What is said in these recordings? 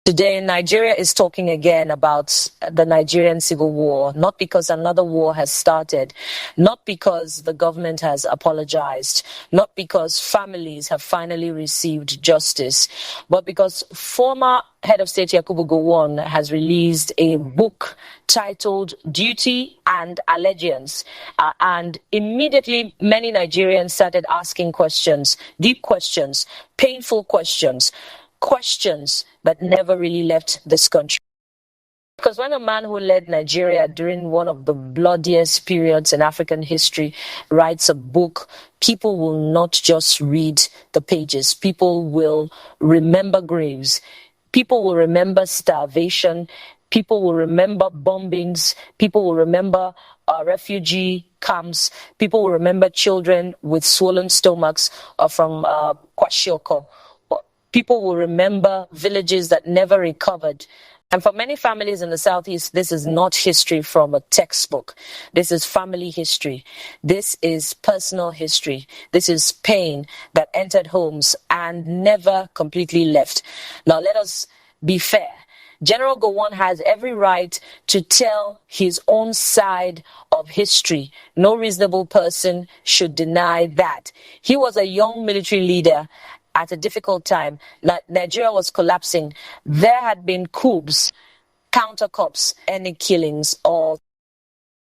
Today, Nigeria is talking again about the Nigerian Civil War, not because another war has started, not because the government has apologized, not because families have finally received justice, but because former head of state Yakubu Gowon has released a book titled Duty and Allegiance. And immediately, many Nigerians started asking questions, deep questions, painful questions that never really left this country. Because when a man who led Nigeria during one of the bloodiest periods in African history writes a book, people will not just read the pages. People will remember graves. People will remember starvation. People will remember bombings. People will remember refugee camps. People will remember children with swollen stomachs from Kwashiorkor. People will remember villages that never recovered. And for many families in the Southeast, this is not history from a textbook. This is family history. This is personal history. This is pain that entered homes and never completely left. Now, let us be fair. General Gowon has every right to tell his own side of history. No reasonable person should deny that. He was a young military leader at a difficult time. Nigeria was collapsing. There had been coups, counter-coups, any killings, or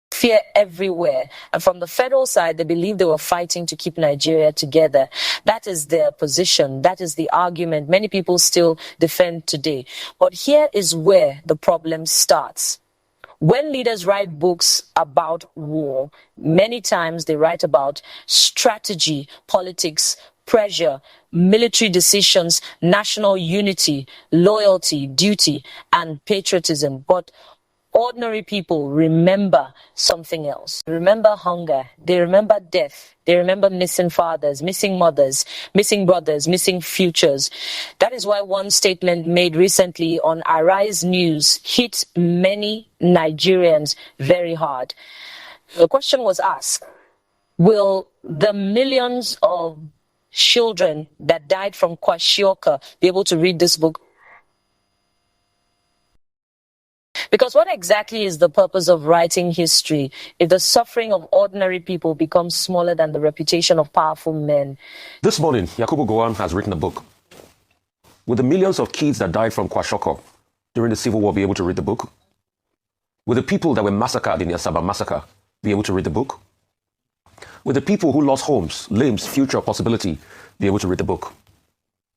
fear everywhere. And from the federal side, they believed they were fighting to keep Nigeria together. That is their position. That is the argument many people still defend today. But here is where the problem starts. When leaders write books about war, many times they write about strategy, politics, pressure, military decisions, national unity, loyalty, duty, and patriotism. But ordinary people remember something else. They remember hunger. They remember death. They remember missing fathers, missing mothers, missing brothers, missing futures. That is why one statement made recently on Arise News hit many Nigerians very hard. The question was asked, will the millions of children that died from Kwashiorkor be able to read this book? Because what exactly is the purpose of writing history if the suffering of ordinary people becomes smaller than the reputation of powerful men? This morning, Yakubu Gowon has written a book. Will the millions of kids that died from Kwashiorkor during the Civil War be able to read the book? Will the people that were massacred in the Asaba massacre be able to read the book? Will the people who lost homes, limbs, future, possibility be able to read the book?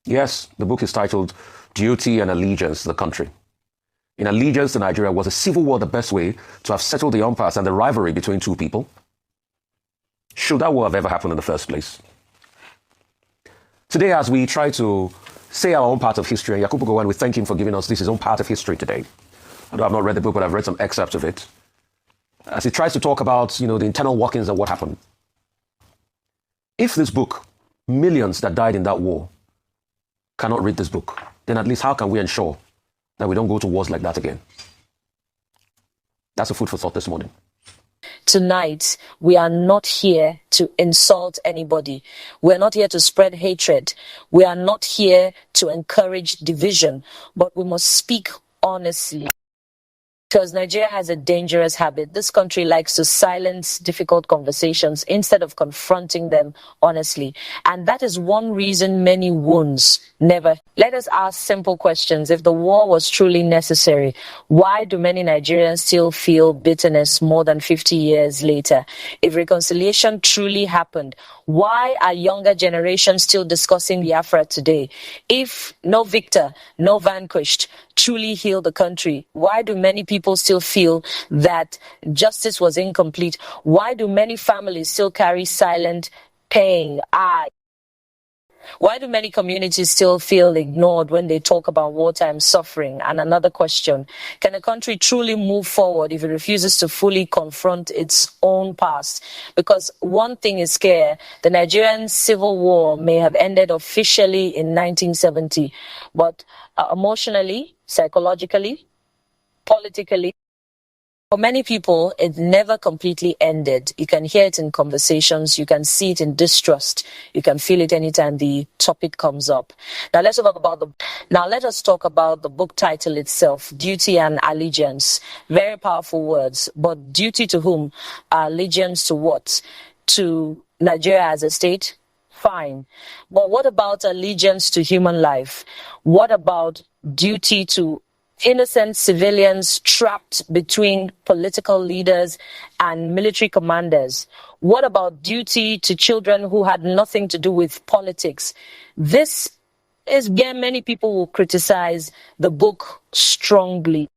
Yes, the book is titled Duty and Allegiance to the Country. In allegiance to Nigeria, was a civil war the best way to have settled the impasse and the rivalry between two people? Should that war have ever happened in the first place? Today, as we try to say our own part of history, and Yakubu Gowon, we thank him for giving us his own part of history today. Although I've not read the book, but I've read some excerpts of it. As he tries to talk about, the internal workings of what happened. If this book, millions that died in that war, cannot read this book, then at least how can we ensure that we don't go to wars like that again? That's a food for thought this morning. Tonight, we are not here to insult anybody. We're not here to spread hatred. We are not here to encourage division, but we must speak honestly. Because Nigeria has a dangerous habit. This country likes to silence difficult conversations instead of confronting them honestly. And that is one reason many wounds never. Let us ask simple questions. If the war was truly necessary, why do many Nigerians still feel bitterness more than 50 years later? If reconciliation truly happened, why are younger generations still discussing Biafra today? If no victor, no vanquished truly healed the country, why do many people still feel that justice was incomplete? Why do many families still carry silent pain? Why do many communities still feel ignored when they talk about wartime suffering? And another question, can a country truly move forward if it refuses to fully confront its own past? Because one thing is clear, the Nigerian Civil War may have ended officially in 1970, but emotionally, psychologically, politically, For many people, it never completely ended. You can hear it in conversations. You can see it in distrust. You can feel it anytime the topic comes up. Now, let us talk about the book title itself, Duty and Allegiance. Very powerful words. But duty to whom? Allegiance to what? To Nigeria as a state? Fine. But what about allegiance to human life? What about duty to innocent civilians trapped between political leaders and military commanders? What about duty to children who had nothing to do with politics? This is where many people will criticize the book strongly.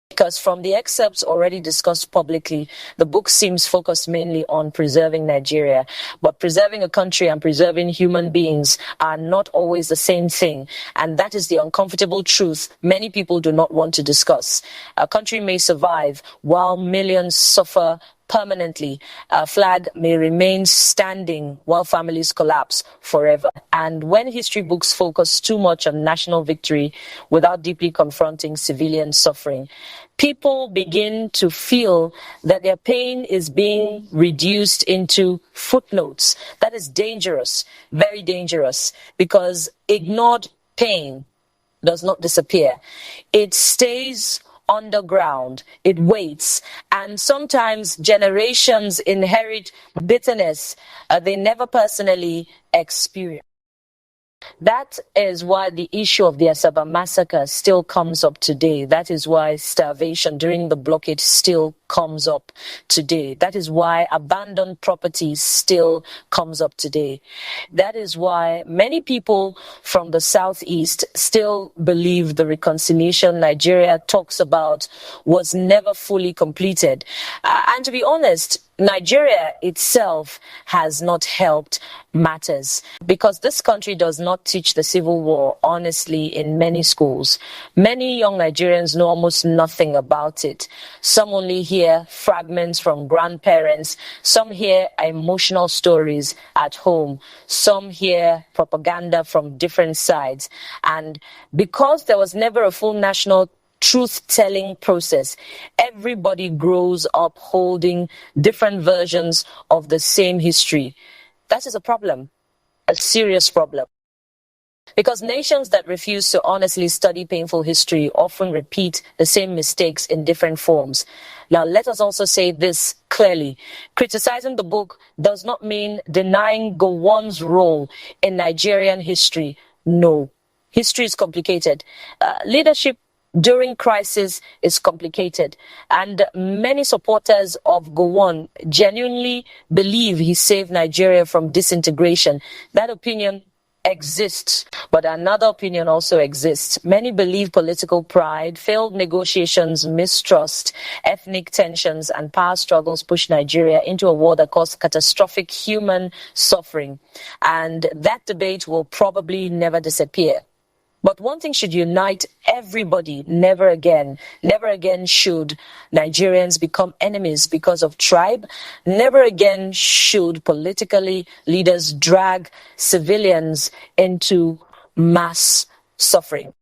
Because from the excerpts already discussed publicly, the book seems focused mainly on preserving Nigeria. But preserving a country and preserving human beings are not always the same thing. And that is the uncomfortable truth many people do not want to discuss. A country may survive while millions suffer permanently. A flag may remain standing while families collapse forever. And when history books focus too much on national victory without deeply confronting civilian suffering, people begin to feel that their pain is being reduced into footnotes. That is dangerous, very dangerous, because ignored pain does not disappear. It stays underground, it waits, and sometimes generations inherit bitterness they never personally experience. That is why the issue of the Asaba massacre still comes up today. That is why starvation during the blockade still comes up today. That is why abandoned property still comes up today. That is why many people from the southeast still believe the reconciliation Nigeria talks about was never fully completed. And to be honest, Nigeria itself has not helped matters because this country does not teach the Civil War honestly in many schools. Many young Nigerians know almost nothing about it. Some only hear fragments from grandparents. Some hear emotional stories at home. Some hear propaganda from different sides. And because there was never a full national truth-telling process, everybody grows up holding different versions of the same history. That is a problem, a serious problem. Because nations that refuse to honestly study painful history often repeat the same mistakes in different forms. Now, let us also say this clearly. Criticizing the book does not mean denying Gowon's role in Nigerian history. No. History is complicated. Leadership during crisis is complicated, and many supporters of Gowon genuinely believe he saved Nigeria from disintegration. That opinion exists, but another opinion also exists. Many believe political pride, failed negotiations, mistrust, ethnic tensions, and power struggles pushed Nigeria into a war that caused catastrophic human suffering, and that debate will probably never disappear. But one thing should unite everybody: never again. Never again should Nigerians become enemies because of tribe. Never again should politically leaders drag civilians into mass suffering.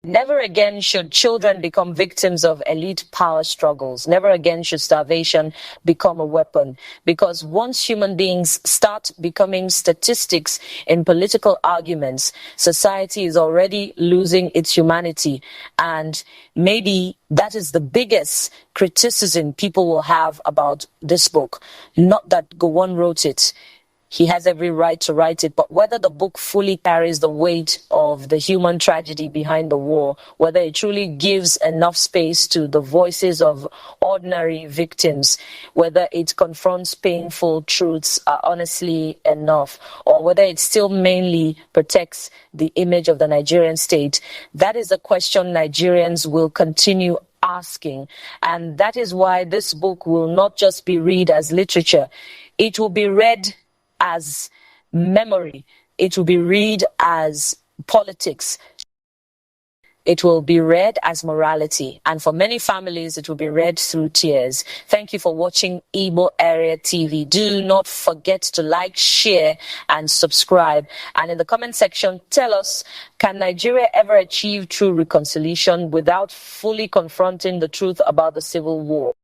Never again should children become victims of elite power struggles. Never again should starvation become a weapon. Because once human beings start becoming statistics in political arguments, society is already losing its humanity. And maybe that is the biggest criticism people will have about this book. Not that Gowon wrote it. He has every right to write it, but whether the book fully carries the weight of the human tragedy behind the war, whether it truly gives enough space to the voices of ordinary victims, whether it confronts painful truths are honestly enough, or whether it still mainly protects the image of the Nigerian state, that is a question Nigerians will continue asking. And that is why this book will not just be read as literature. It will be read as memory. It will be read as politics. it will be read as morality. And for many families, it will be read through tears. Thank you for watching IGBO AREA TV. Do not forget to like, share, and subscribe. And in the comment section, tell us, can Nigeria ever achieve true reconciliation without fully confronting the truth about the Civil War?